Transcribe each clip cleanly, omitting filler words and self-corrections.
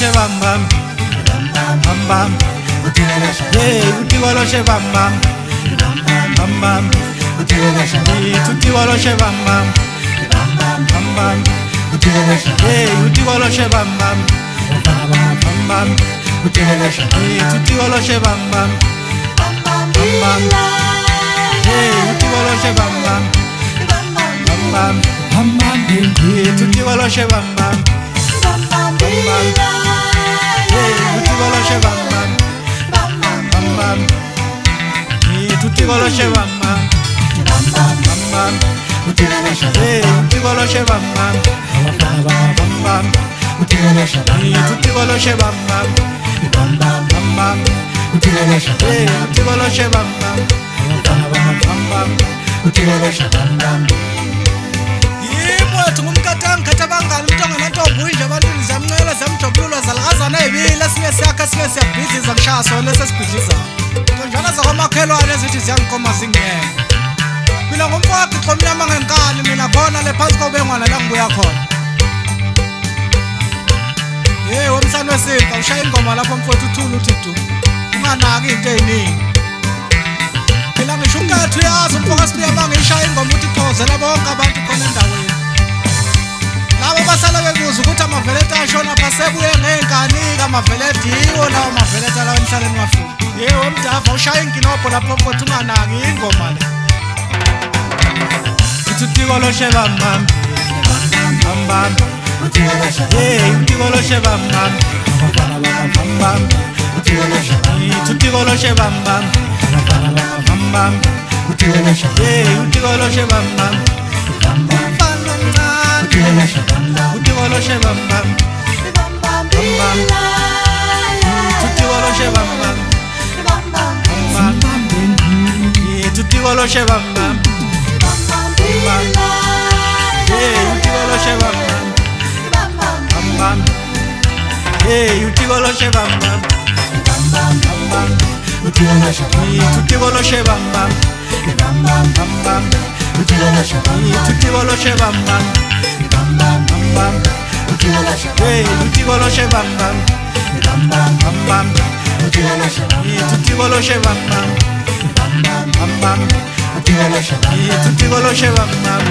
utigoloshe bam bam bam bam, yeah, utigoloshe bam bam bam bam, utigoloshe bam bam bam bam, yeah, utigoloshe bam bam bam bam, utigoloshe bam bam bam bam, yeah, utigoloshe bam bam bam bam bam bam, yeah, utigoloshe bam bam bam bam, yeah, utigoloshe bam bam bam bam, yeah, utigoloshe bam bam bam bam, yeah, utigoloshe bam bam bam bam, yeah, utigoloshe bam bam bam bam, yeah, utigoloshe bam bam bam bam. Yimwethu ngumkatanga khatabangani umntonga nantombi nje abantwini ziyamncela ziyamjobulula zalakazana ey'bili esinye siyakha esinye siyabhidiza ngishaya sona lesesibhidlizayo tonjana zakwamakhelwane ezithi ziyangiqoma zingiyeka mina ngumfaki xo mnyama ngenkani mina khona le phansi kobengwana la ngibuya khona ye womsana wesimba ushaya ingoma lapho mfowethu uthula uthi du unganaki into ey'ningi phela ngisho unkathu uyazi umfoka sibuya bangiyishaya ingoma ukuthi iphozela bonke abantu khona endaweni labo basala bebuza ukuthi amaveleta ashona phasebuye ngey'nkanika amaveleta yiwo lawo maveleta lawo emhlaleni wafika ye womdava ushaya inkinobho lapho mfowethu unganaki ingoma le utigoloshe bam bam bam bam, yeah, utigoloshe bam bam bam bam, utigoloshe bam bam bam bam, yeah, utigoloshe bam bam bam bam, utigoloshe bam bam bam bam, utigoloshe bam bam bam bam, yeah, utigoloshe bam bam bam, yeah, utigoloshe bam bam bam bam, yeah, utigoloshe bam bam bam bam, utigoloshe bam bam bam bam, utigoloshe bam bam bam bam, yeah, utigoloshe bam bam bam bam, utigoloshe bam bam bam bam, utigoloshe bam bam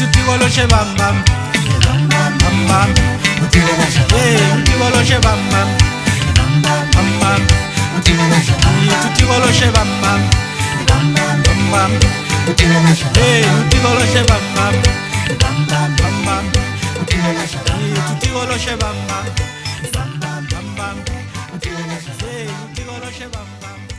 utigoloshe bam bam bam bam, yeah, utigoloshe bam bam bam bam, utigoloshe bam bam bam bam, yeah, utigoloshe bam bam bam bam, utigoloshe bam bam bam bam, yeah, utigoloshe bam bam.